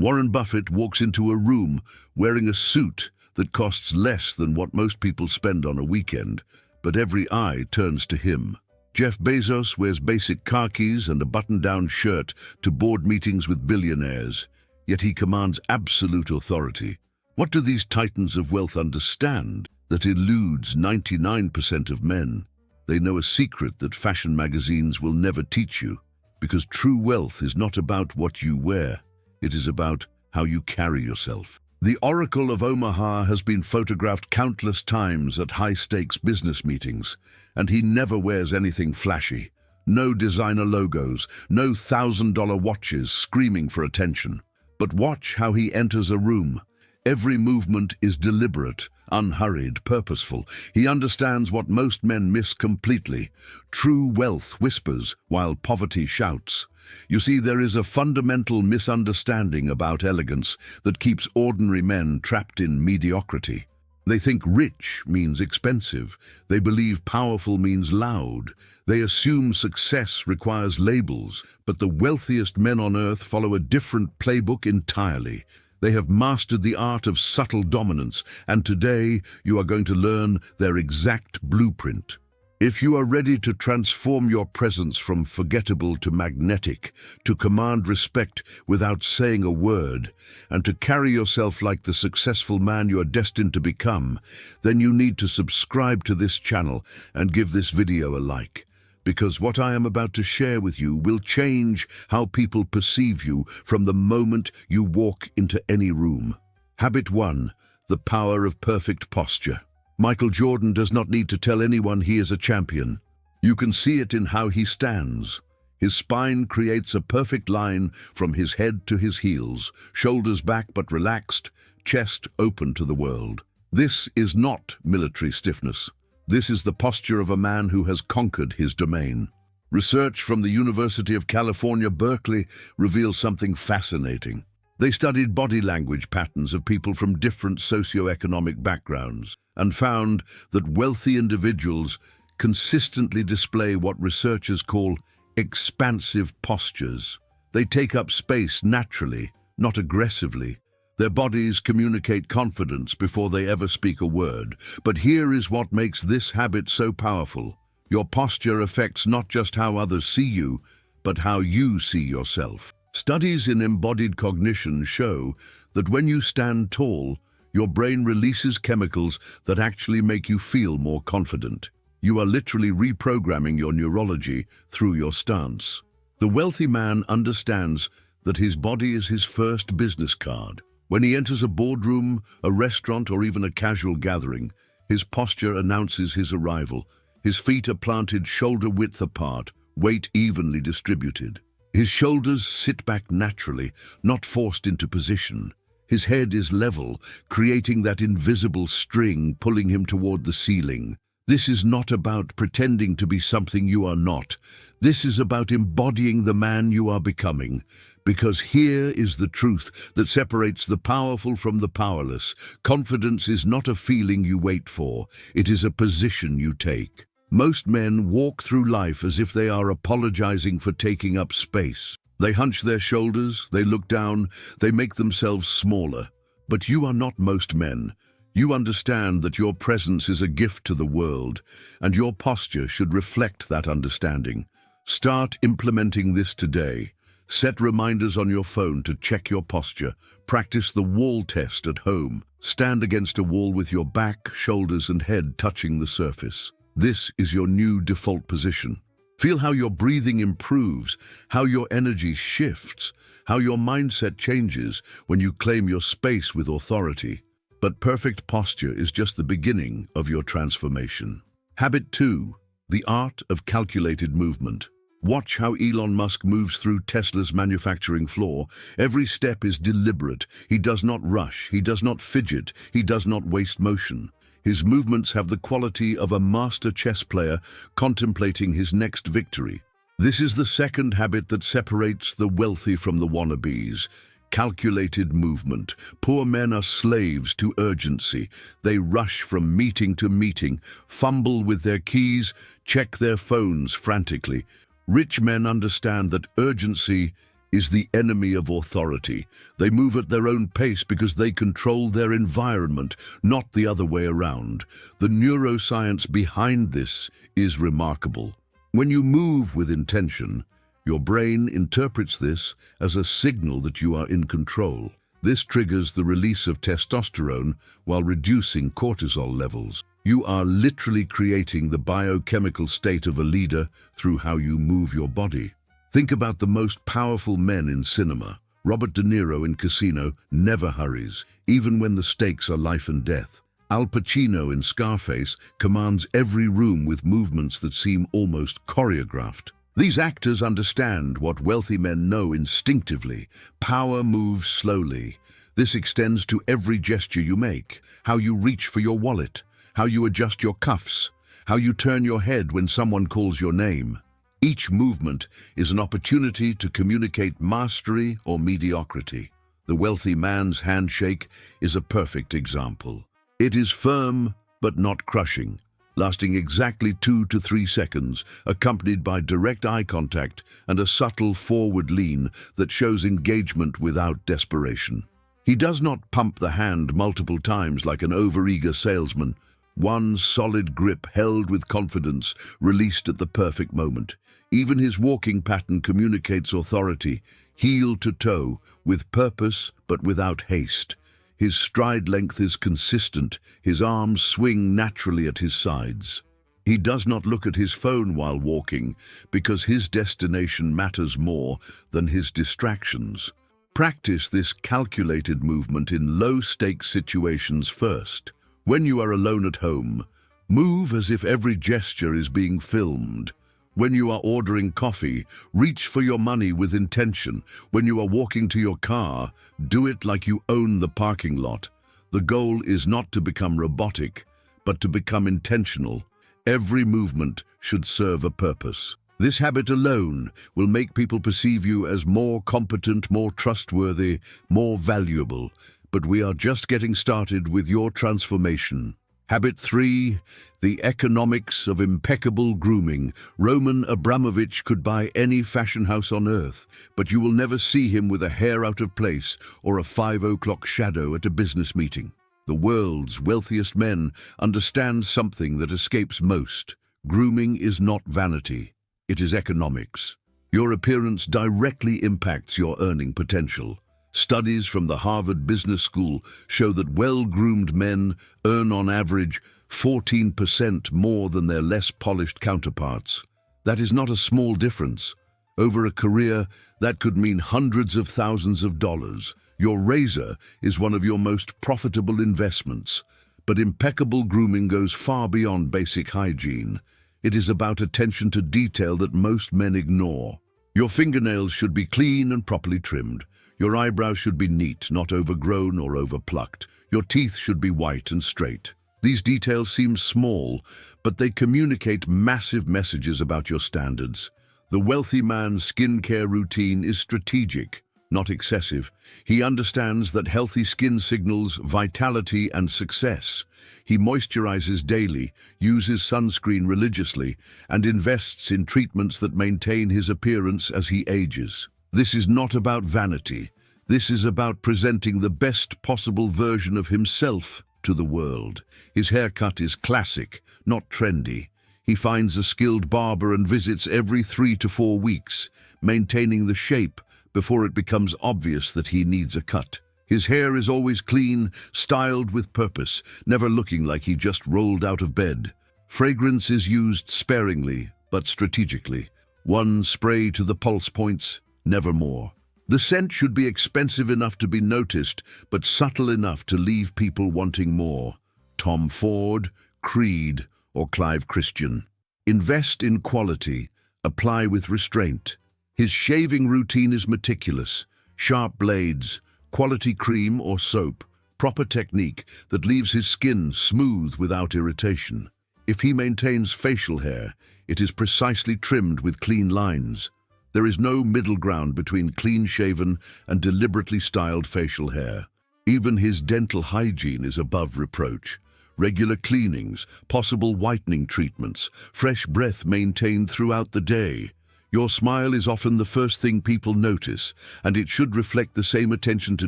Warren Buffett walks into a room wearing a suit that costs less than what most people spend on a weekend, but every eye turns to him. Jeff Bezos wears basic khakis and a button-down shirt to board meetings with billionaires, yet he commands absolute authority. What do these titans of wealth understand that eludes 99% of men? They know a secret that fashion magazines will never teach you, because true wealth is not about what you wear, it is about how you carry yourself. The Oracle of Omaha has been photographed countless times at high-stakes business meetings, and he never wears anything flashy. No designer logos, no $1,000 watches screaming for attention. But watch how he enters a room. Every movement is deliberate, unhurried, purposeful. He understands what most men miss completely. True wealth whispers while poverty shouts. You see, there is a fundamental misunderstanding about elegance that keeps ordinary men trapped in mediocrity. They think rich means expensive. They believe powerful means loud. They assume success requires labels. But the wealthiest men on earth follow a different playbook entirely. They have mastered the art of subtle dominance, and today you are going to learn their exact blueprint. If you are ready to transform your presence from forgettable to magnetic, to command respect without saying a word, and to carry yourself like the successful man you are destined to become, then you need to subscribe to this channel and give this video a like. Because what I am about to share with you will change how people perceive you from the moment you walk into any room. Habit 1. The power of perfect posture. Michael Jordan does not need to tell anyone he is a champion. You can see it in how he stands. His spine creates a perfect line from his head to his heels, shoulders back but relaxed, chest open to the world. This is not military stiffness. This is the posture of a man who has conquered his domain. Research from the University of California, Berkeley reveals something fascinating. They studied body language patterns of people from different socioeconomic backgrounds and found that wealthy individuals consistently display what researchers call expansive postures. They take up space naturally, not aggressively. Their bodies communicate confidence before they ever speak a word. But here is what makes this habit so powerful. Your posture affects not just how others see you, but how you see yourself. Studies in embodied cognition show that when you stand tall, your brain releases chemicals that actually make you feel more confident. You are literally reprogramming your neurology through your stance. The wealthy man understands that his body is his first business card. When he enters a boardroom, a restaurant, or even a casual gathering, his posture announces his arrival. His feet are planted shoulder-width apart, weight evenly distributed. His shoulders sit back naturally, not forced into position. His head is level, creating that invisible string pulling him toward the ceiling. This is not about pretending to be something you are not. This is about embodying the man you are becoming. Because here is the truth that separates the powerful from the powerless. Confidence is not a feeling you wait for. It is a position you take. Most men walk through life as if they are apologizing for taking up space. They hunch their shoulders, they look down, they make themselves smaller. But you are not most men. You understand that your presence is a gift to the world, and your posture should reflect that understanding. Start implementing this today. Set reminders on your phone to check your posture. Practice the wall test at home. Stand against a wall with your back, shoulders, and head touching the surface. This is your new default position. Feel how your breathing improves, how your energy shifts, how your mindset changes when you claim your space with authority. But perfect posture is just the beginning of your transformation. Habit 2. The art of calculated movement. Watch how Elon Musk moves through Tesla's manufacturing floor. Every step is deliberate. He does not rush. He does not fidget. He does not waste motion. His movements have the quality of a master chess player contemplating his next victory. This is the second habit that separates the wealthy from the wannabes. Calculated movement. Poor men are slaves to urgency. They rush from meeting to meeting, fumble with their keys, check their phones frantically. Rich men understand that urgency is the enemy of authority. They move at their own pace because they control their environment, not the other way around. The neuroscience behind this is remarkable. When you move with intention, your brain interprets this as a signal that you are in control. This triggers the release of testosterone while reducing cortisol levels. You are literally creating the biochemical state of a leader through how you move your body. Think about the most powerful men in cinema. Robert De Niro in Casino never hurries, even when the stakes are life and death. Al Pacino in Scarface commands every room with movements that seem almost choreographed. These actors understand what wealthy men know instinctively. Power moves slowly. This extends to every gesture you make, how you reach for your wallet, how you adjust your cuffs, how you turn your head when someone calls your name. Each movement is an opportunity to communicate mastery or mediocrity. The wealthy man's handshake is a perfect example. It is firm but not crushing, lasting exactly 2 to 3 seconds, accompanied by direct eye contact and a subtle forward lean that shows engagement without desperation. He does not pump the hand multiple times like an overeager salesman. One solid grip held with confidence, released at the perfect moment. Even his walking pattern communicates authority, heel to toe, with purpose but without haste. His stride length is consistent, his arms swing naturally at his sides. He does not look at his phone while walking because his destination matters more than his distractions. Practice this calculated movement in low-stakes situations first. When you are alone at home, move as if every gesture is being filmed. When you are ordering coffee, reach for your money with intention. When you are walking to your car, do it like you own the parking lot. The goal is not to become robotic, but to become intentional. Every movement should serve a purpose. This habit alone will make people perceive you as more competent, more trustworthy, more valuable. But we are just getting started with your transformation. Habit 3, the economics of impeccable grooming. Roman Abramovich could buy any fashion house on earth, but you will never see him with a hair out of place or a 5 o'clock shadow at a business meeting. The world's wealthiest men understand something that escapes most. Grooming is not vanity, it is economics. Your appearance directly impacts your earning potential. Studies from the Harvard Business School show that well-groomed men earn on average 14% more than their less polished counterparts. That is not a small difference. Over a career, that could mean hundreds of thousands of dollars. Your razor is one of your most profitable investments. But impeccable grooming goes far beyond basic hygiene. It is about attention to detail that most men ignore. Your fingernails should be clean and properly trimmed. Your eyebrows should be neat, not overgrown or overplucked. Your teeth should be white and straight. These details seem small, but they communicate massive messages about your standards. The wealthy man's skincare routine is strategic, not excessive. He understands that healthy skin signals vitality and success. He moisturizes daily, uses sunscreen religiously, and invests in treatments that maintain his appearance as he ages. This is not about vanity. This is about presenting the best possible version of himself to the world. His haircut is classic, not trendy. He finds a skilled barber and visits every 3 to 4 weeks, maintaining the shape before it becomes obvious that he needs a cut. His hair is always clean, styled with purpose, never looking like he just rolled out of bed. Fragrance is used sparingly, but strategically. One spray to the pulse points, never more. The scent should be expensive enough to be noticed, but subtle enough to leave people wanting more. Tom Ford, Creed, or Clive Christian. Invest in quality, apply with restraint. His shaving routine is meticulous. Sharp blades, quality cream or soap, proper technique that leaves his skin smooth without irritation. If he maintains facial hair, it is precisely trimmed with clean lines. There is no middle ground between clean-shaven and deliberately styled facial hair. Even his dental hygiene is above reproach. Regular cleanings, possible whitening treatments, fresh breath maintained throughout the day. Your smile is often the first thing people notice, and it should reflect the same attention to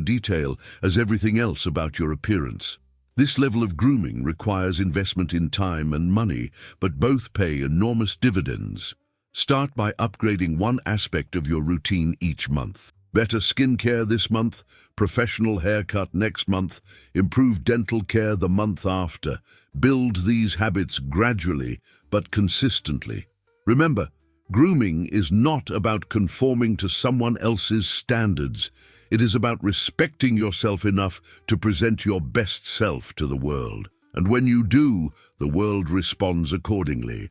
detail as everything else about your appearance. This level of grooming requires investment in time and money, but both pay enormous dividends. Start by upgrading one aspect of your routine each month. Better skincare this month, professional haircut next month, improved dental care the month after. Build these habits gradually but consistently. Remember, grooming is not about conforming to someone else's standards. It is about respecting yourself enough to present your best self to the world. And when you do, the world responds accordingly.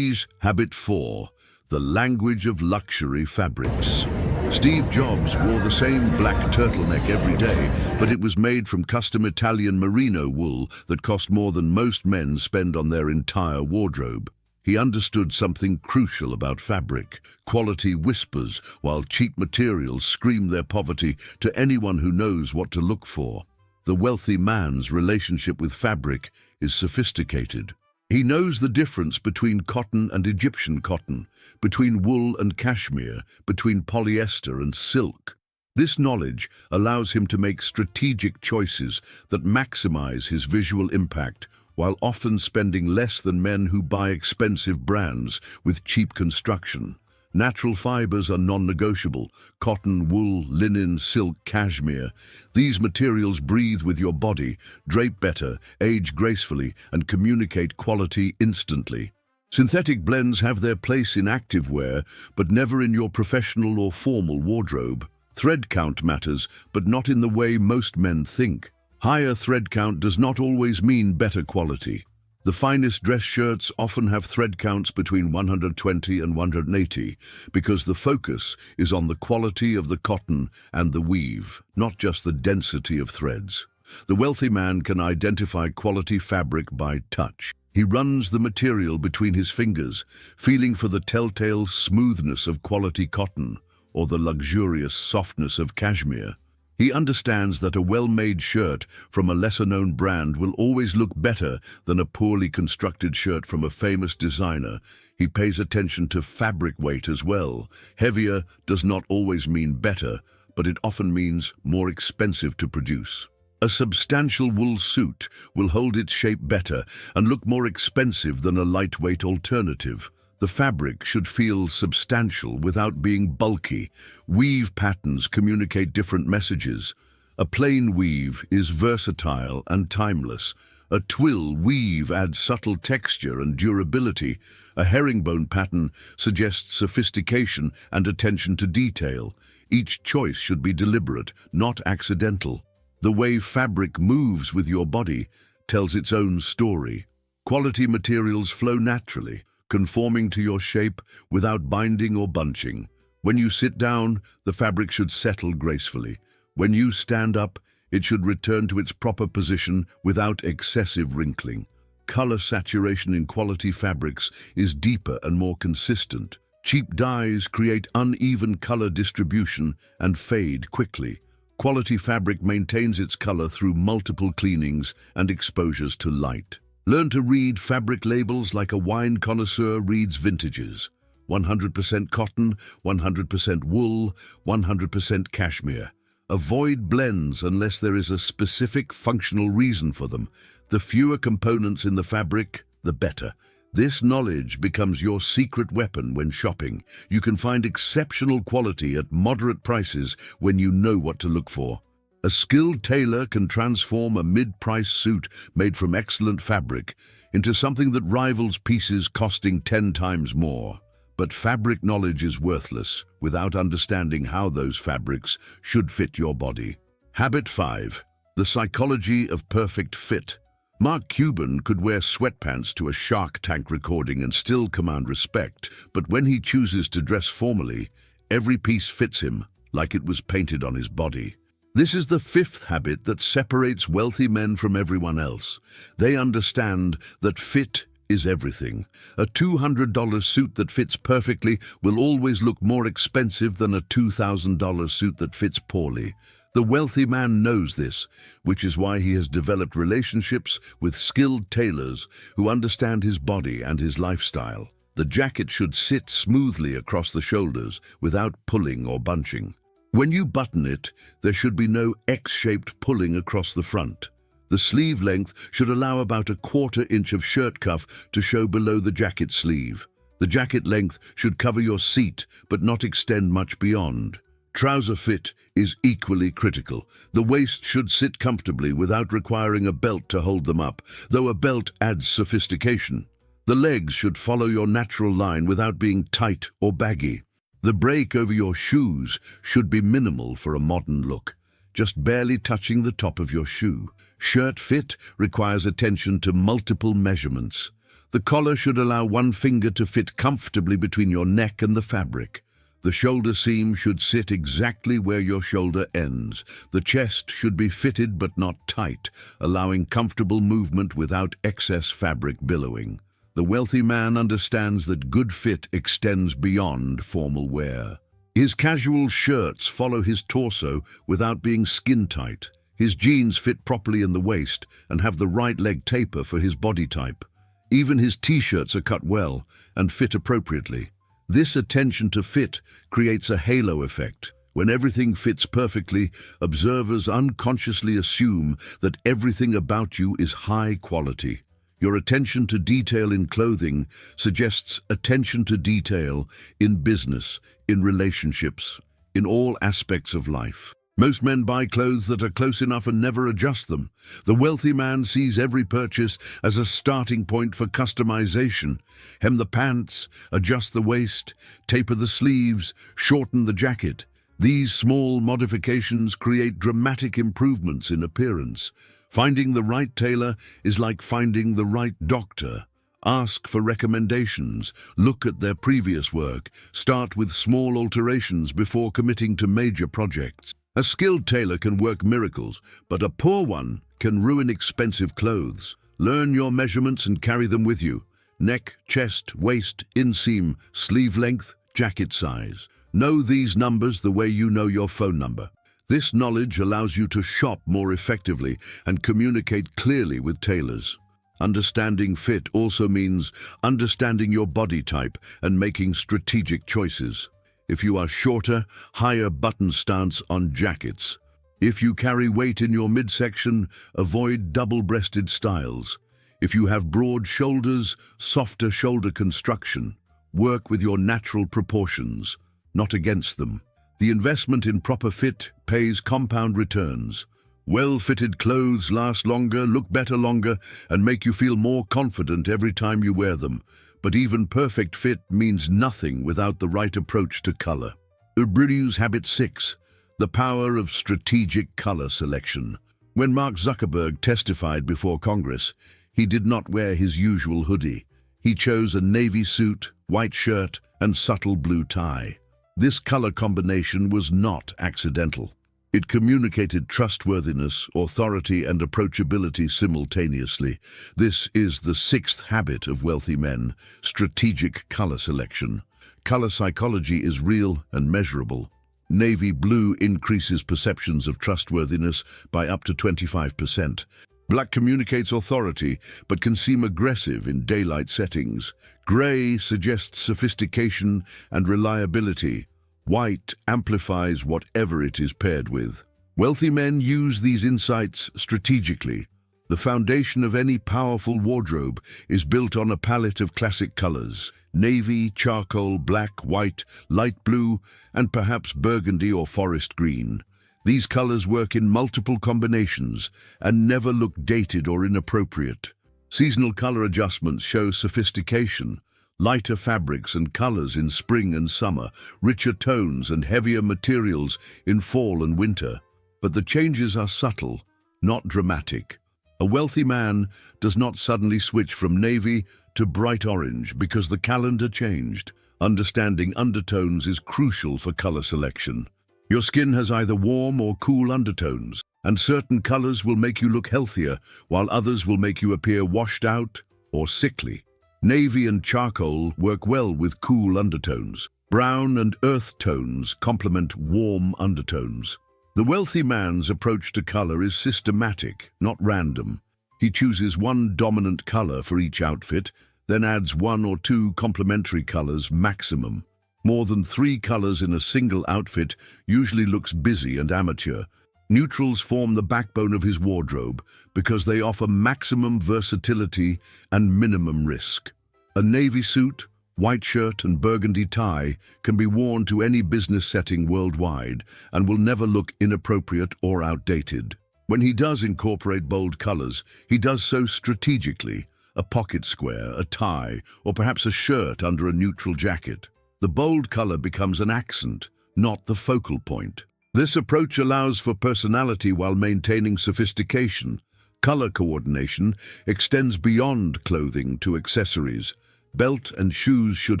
Habit 4. The language of luxury fabrics. Steve Jobs wore the same black turtleneck every day, but it was made from custom Italian merino wool that cost more than most men spend on their entire wardrobe. He understood something crucial about fabric. Quality whispers, while cheap materials scream their poverty to anyone who knows what to look for. The wealthy man's relationship with fabric is sophisticated. He knows the difference between cotton and Egyptian cotton, between wool and cashmere, between polyester and silk. This knowledge allows him to make strategic choices that maximize his visual impact, while often spending less than men who buy expensive brands with cheap construction. Natural fibers are non-negotiable: cotton, wool, linen, silk, cashmere. These materials breathe with your body, drape better, age gracefully, and communicate quality instantly. Synthetic blends have their place in activewear, but never in your professional or formal wardrobe. Thread count matters, but not in the way most men think. Higher thread count does not always mean better quality. The finest dress shirts often have thread counts between 120 and 180 because the focus is on the quality of the cotton and the weave, not just the density of threads. The wealthy man can identify quality fabric by touch. He runs the material between his fingers, feeling for the telltale smoothness of quality cotton or the luxurious softness of cashmere. He understands that a well-made shirt from a lesser-known brand will always look better than a poorly constructed shirt from a famous designer. He pays attention to fabric weight as well. Heavier does not always mean better, but it often means more expensive to produce. A substantial wool suit will hold its shape better and look more expensive than a lightweight alternative. The fabric should feel substantial without being bulky. Weave patterns communicate different messages. A plain weave is versatile and timeless. A twill weave adds subtle texture and durability. A herringbone pattern suggests sophistication and attention to detail. Each choice should be deliberate, not accidental. The way fabric moves with your body tells its own story. Quality materials flow naturally, conforming to your shape without binding or bunching. When you sit down, the fabric should settle gracefully. When you stand up, it should return to its proper position without excessive wrinkling. Color saturation in quality fabrics is deeper and more consistent. Cheap dyes create uneven color distribution and fade quickly. Quality fabric maintains its color through multiple cleanings and exposures to light. Learn to read fabric labels like a wine connoisseur reads vintages. 100% cotton, 100% wool, 100% cashmere. Avoid blends unless there is a specific functional reason for them. The fewer components in the fabric, the better. This knowledge becomes your secret weapon when shopping. You can find exceptional quality at moderate prices when you know what to look for. A skilled tailor can transform a mid-price suit made from excellent fabric into something that rivals pieces costing 10 times more. But fabric knowledge is worthless without understanding how those fabrics should fit your body. Habit 5. The psychology of perfect fit. Mark Cuban could wear sweatpants to a Shark Tank recording and still command respect, but when he chooses to dress formally, every piece fits him like it was painted on his body. This is the 5th habit that separates wealthy men from everyone else. They understand that fit is everything. A $200 suit that fits perfectly will always look more expensive than a $2,000 suit that fits poorly. The wealthy man knows this, which is why he has developed relationships with skilled tailors who understand his body and his lifestyle. The jacket should sit smoothly across the shoulders without pulling or bunching. When you button it, there should be no X-shaped pulling across the front. The sleeve length should allow about a 1/4 inch of shirt cuff to show below the jacket sleeve. The jacket length should cover your seat but not extend much beyond. Trouser fit is equally critical. The waist should sit comfortably without requiring a belt to hold them up, though a belt adds sophistication. The legs should follow your natural line without being tight or baggy. The break over your shoes should be minimal for a modern look, just barely touching the top of your shoe. Shirt fit requires attention to multiple measurements. The collar should allow one finger to fit comfortably between your neck and the fabric. The shoulder seam should sit exactly where your shoulder ends. The chest should be fitted but not tight, allowing comfortable movement without excess fabric billowing. The wealthy man understands that good fit extends beyond formal wear. His casual shirts follow his torso without being skin tight. His jeans fit properly in the waist and have the right leg taper for his body type. Even his t-shirts are cut well and fit appropriately. This attention to fit creates a halo effect. When everything fits perfectly, observers unconsciously assume that everything about you is high quality. Your attention to detail in clothing suggests attention to detail in business, in relationships, in all aspects of life. Most men buy clothes that are close enough and never adjust them. The wealthy man sees every purchase as a starting point for customization. Hem the pants, adjust the waist, taper the sleeves, shorten the jacket. These small modifications create dramatic improvements in appearance. Finding the right tailor is like finding the right doctor. Ask for recommendations, look at their previous work, start with small alterations before committing to major projects. A skilled tailor can work miracles, but a poor one can ruin expensive clothes. Learn your measurements and carry them with you. Neck, chest, waist, inseam, sleeve length, jacket size. Know these numbers the way you know your phone number. This knowledge allows you to shop more effectively and communicate clearly with tailors. Understanding fit also means understanding your body type and making strategic choices. If you are shorter, higher button stance on jackets. If you carry weight in your midsection, avoid double-breasted styles. If you have broad shoulders, softer shoulder construction. Work with your natural proportions, not against them. The investment in proper fit pays compound returns. Well-fitted clothes last longer, look better longer, and make you feel more confident every time you wear them. But even perfect fit means nothing without the right approach to color. Ubrius Habit 6, the power of strategic color selection. When Mark Zuckerberg testified before Congress, he did not wear his usual hoodie. He chose a navy suit, white shirt, and subtle blue tie. This color combination was not accidental. It communicated trustworthiness, authority, and approachability simultaneously. This is the 6th habit of wealthy men, strategic color selection. Color psychology is real and measurable. Navy blue increases perceptions of trustworthiness by up to 25%. Black communicates authority, but can seem aggressive in daylight settings. Gray suggests sophistication and reliability. White amplifies whatever it is paired with. Wealthy men use these insights strategically. The foundation of any powerful wardrobe is built on a palette of classic colors: navy, charcoal, black, white, light blue, and perhaps burgundy or forest green. These colors work in multiple combinations and never look dated or inappropriate. Seasonal color adjustments show sophistication. Lighter fabrics and colors in spring and summer, richer tones and heavier materials in fall and winter. But the changes are subtle, not dramatic. A wealthy man does not suddenly switch from navy to bright orange because the calendar changed. Understanding undertones is crucial for color selection. Your skin has either warm or cool undertones, and certain colors will make you look healthier, while others will make you appear washed out or sickly. Navy and charcoal work well with cool undertones. Brown and earth tones complement warm undertones. The wealthy man's approach to color is systematic, not random. He chooses one dominant color for each outfit, then adds 1 or 2 complementary colors maximum. More than 3 colors in a single outfit usually looks busy and amateur. Neutrals form the backbone of his wardrobe because they offer maximum versatility and minimum risk. A navy suit, white shirt and burgundy tie can be worn to any business setting worldwide and will never look inappropriate or outdated. When he does incorporate bold colors, he does so strategically: a pocket square, a tie, or perhaps a shirt under a neutral jacket. The bold color becomes an accent, not the focal point. This approach allows for personality while maintaining sophistication. Color coordination extends beyond clothing to accessories. Belt and shoes should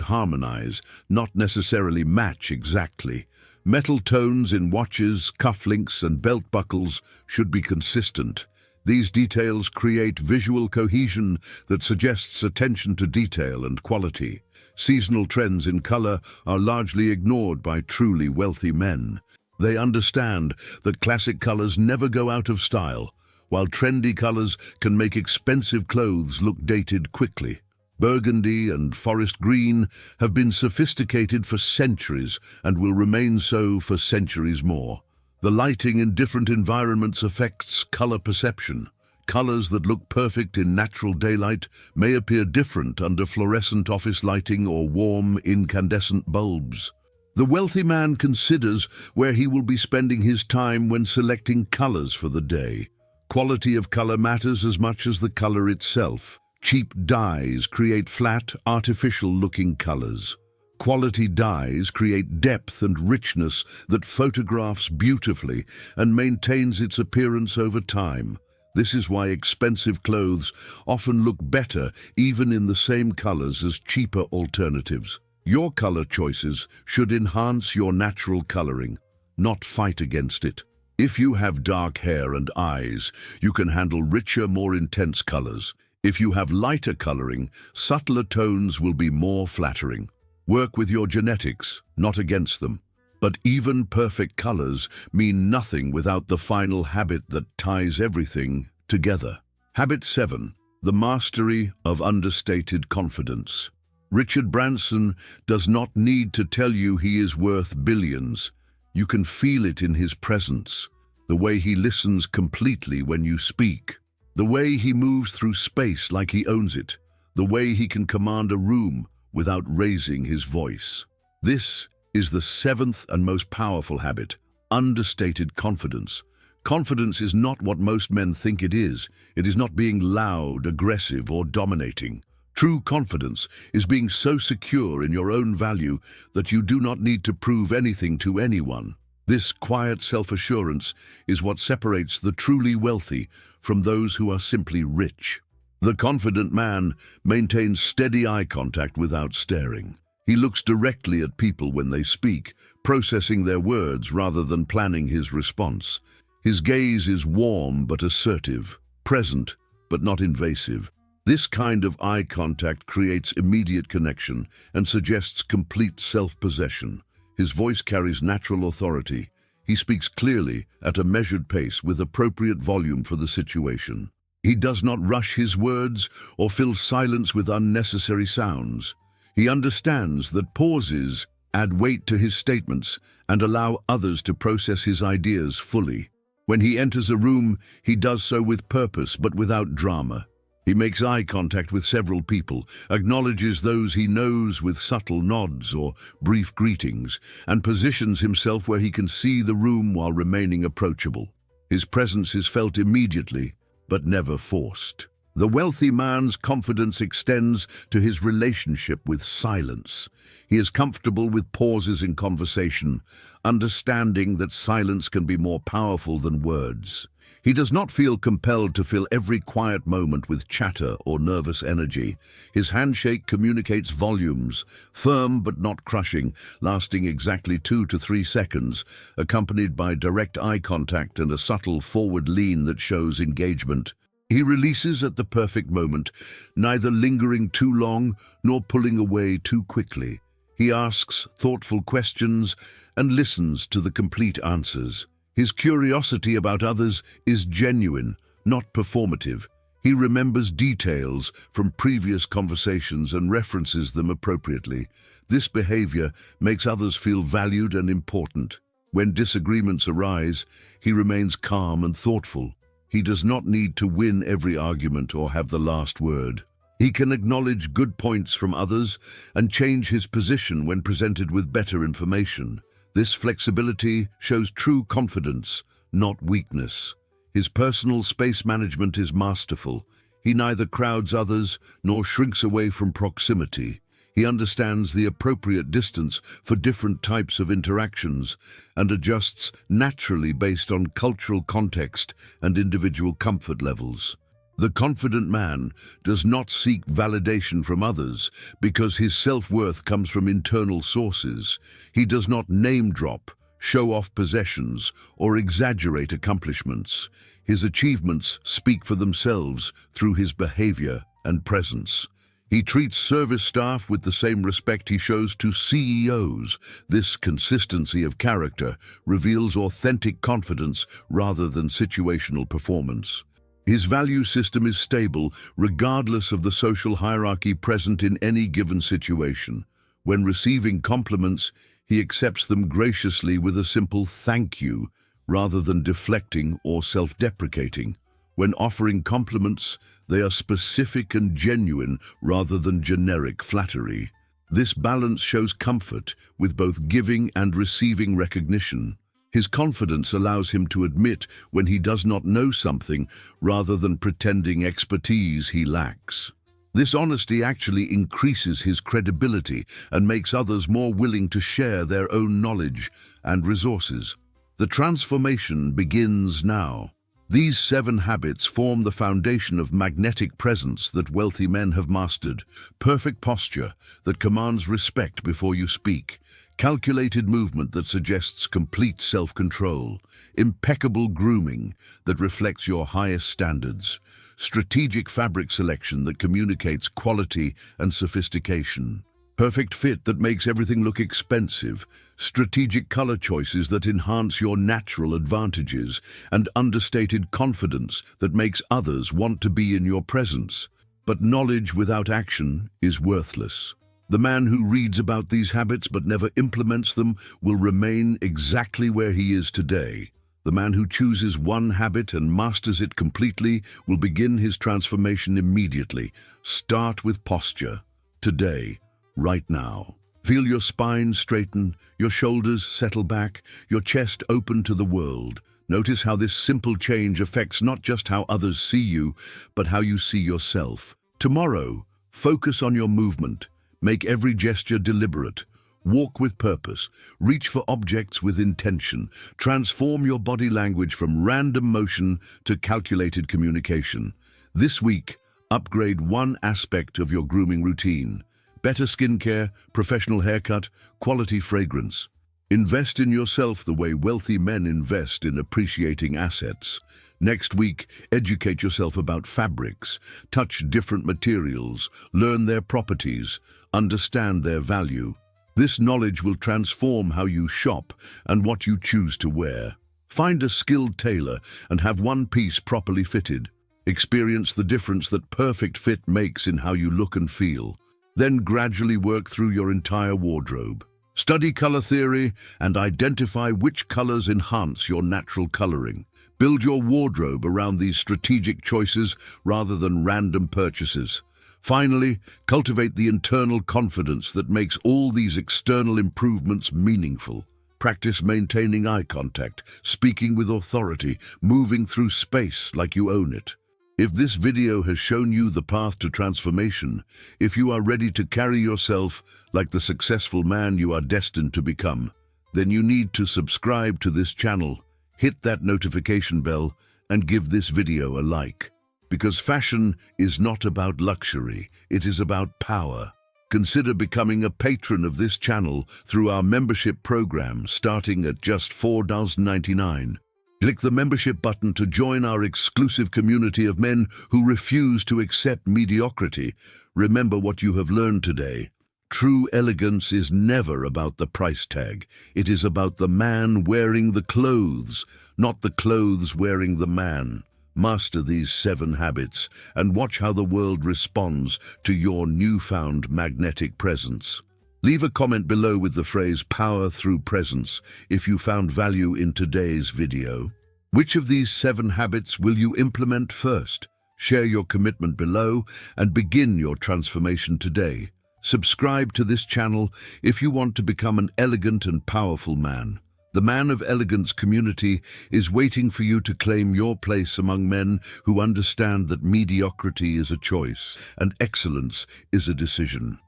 harmonize, not necessarily match exactly. Metal tones in watches, cufflinks, and belt buckles should be consistent. These details create visual cohesion that suggests attention to detail and quality. Seasonal trends in color are largely ignored by truly wealthy men. They understand that classic colors never go out of style, while trendy colors can make expensive clothes look dated quickly. Burgundy and forest green have been sophisticated for centuries and will remain so for centuries more. The lighting in different environments affects color perception. Colors that look perfect in natural daylight may appear different under fluorescent office lighting or warm, incandescent bulbs. The wealthy man considers where he will be spending his time when selecting colors for the day. Quality of color matters as much as the color itself. Cheap dyes create flat, artificial-looking colors. Quality dyes create depth and richness that photographs beautifully and maintains its appearance over time. This is why expensive clothes often look better even in the same colors as cheaper alternatives. Your color choices should enhance your natural coloring, not fight against it. If you have dark hair and eyes, you can handle richer, more intense colors. If you have lighter coloring, subtler tones will be more flattering. Work with your genetics, not against them. But even perfect colors mean nothing without the final habit that ties everything together. Habit 7. The mastery of understated confidence. Richard Branson does not need to tell you he is worth billions. You can feel it in his presence, the way he listens completely when you speak. The way he moves through space like he owns it. The way he can command a room without raising his voice. This is the 7th and most powerful habit: understated confidence. Confidence is not what most men think it is. It is not being loud, aggressive, or dominating. True confidence is being so secure in your own value that you do not need to prove anything to anyone. This quiet self-assurance is what separates the truly wealthy from those who are simply rich. The confident man maintains steady eye contact without staring. He looks directly at people when they speak, processing their words rather than planning his response. His gaze is warm but assertive, present but not invasive. This kind of eye contact creates immediate connection and suggests complete self-possession. His voice carries natural authority. He speaks clearly, at a measured pace, with appropriate volume for the situation. He does not rush his words or fill silence with unnecessary sounds. He understands that pauses add weight to his statements and allow others to process his ideas fully. When he enters a room, he does so with purpose but without drama. He makes eye contact with several people, acknowledges those he knows with subtle nods or brief greetings, and positions himself where he can see the room while remaining approachable. His presence is felt immediately, but never forced. The wealthy man's confidence extends to his relationship with silence. He is comfortable with pauses in conversation, understanding that silence can be more powerful than words. He does not feel compelled to fill every quiet moment with chatter or nervous energy. His handshake communicates volumes, firm but not crushing, lasting exactly 2 to 3 seconds, accompanied by direct eye contact and a subtle forward lean that shows engagement. He releases at the perfect moment, neither lingering too long nor pulling away too quickly. He asks thoughtful questions and listens to the complete answers. His curiosity about others is genuine, not performative. He remembers details from previous conversations and references them appropriately. This behavior makes others feel valued and important. When disagreements arise, he remains calm and thoughtful. He does not need to win every argument or have the last word. He can acknowledge good points from others and change his position when presented with better information. This flexibility shows true confidence, not weakness. His personal space management is masterful. He neither crowds others nor shrinks away from proximity. He understands the appropriate distance for different types of interactions and adjusts naturally based on cultural context and individual comfort levels. The confident man does not seek validation from others because his self-worth comes from internal sources. He does not name-drop, show off possessions, or exaggerate accomplishments. His achievements speak for themselves through his behavior and presence. He treats service staff with the same respect he shows to CEOs. This consistency of character reveals authentic confidence rather than situational performance. His value system is stable regardless of the social hierarchy present in any given situation. When receiving compliments, he accepts them graciously with a simple thank you, rather than deflecting or self-deprecating. When offering compliments, they are specific and genuine rather than generic flattery. This balance shows comfort with both giving and receiving recognition. His confidence allows him to admit when he does not know something rather than pretending expertise he lacks. This honesty actually increases his credibility and makes others more willing to share their own knowledge and resources. The transformation begins now. These 7 habits form the foundation of magnetic presence that wealthy men have mastered. Perfect posture that commands respect before you speak. Calculated movement that suggests complete self-control. Impeccable grooming that reflects your highest standards. Strategic fabric selection that communicates quality and sophistication. Perfect fit that makes everything look expensive. Strategic color choices that enhance your natural advantages. And understated confidence that makes others want to be in your presence. But knowledge without action is worthless. The man who reads about these habits but never implements them will remain exactly where he is today. The man who chooses one habit and masters it completely will begin his transformation immediately. Start with posture. Today, right now. Feel your spine straighten, your shoulders settle back, your chest open to the world. Notice how this simple change affects not just how others see you, but how you see yourself. Tomorrow, focus on your movement. Make every gesture deliberate. Walk with purpose. Reach for objects with intention. Transform your body language from random motion to calculated communication. This week, upgrade one aspect of your grooming routine. Better skincare, professional haircut, quality fragrance. Invest in yourself the way wealthy men invest in appreciating assets. Next week, educate yourself about fabrics. Touch different materials. Learn their properties. Understand their value. This knowledge will transform how you shop and what you choose to wear. Find a skilled tailor and have one piece properly fitted. Experience the difference that perfect fit makes in how you look and feel. Then gradually work through your entire wardrobe. Study color theory and identify which colors enhance your natural coloring. Build your wardrobe around these strategic choices rather than random purchases. Finally, cultivate the internal confidence that makes all these external improvements meaningful. Practice maintaining eye contact, speaking with authority, moving through space like you own it. If this video has shown you the path to transformation, if you are ready to carry yourself like the successful man you are destined to become, then you need to subscribe to this channel, hit that notification bell, and give this video a like. Because fashion is not about luxury, it is about power. Consider becoming a patron of this channel through our membership program starting at just $4.99. Click the membership button to join our exclusive community of men who refuse to accept mediocrity. Remember what you have learned today. True elegance is never about the price tag. It is about the man wearing the clothes, not the clothes wearing the man. Master these 7 habits and watch how the world responds to your newfound magnetic presence. Leave a comment below with the phrase "power through presence" if you found value in today's video. Which of these 7 habits will you implement first? Share your commitment below and begin your transformation today. Subscribe to this channel if you want to become an elegant and powerful man. The Man of Elegance community is waiting for you to claim your place among men who understand that mediocrity is a choice and excellence is a decision.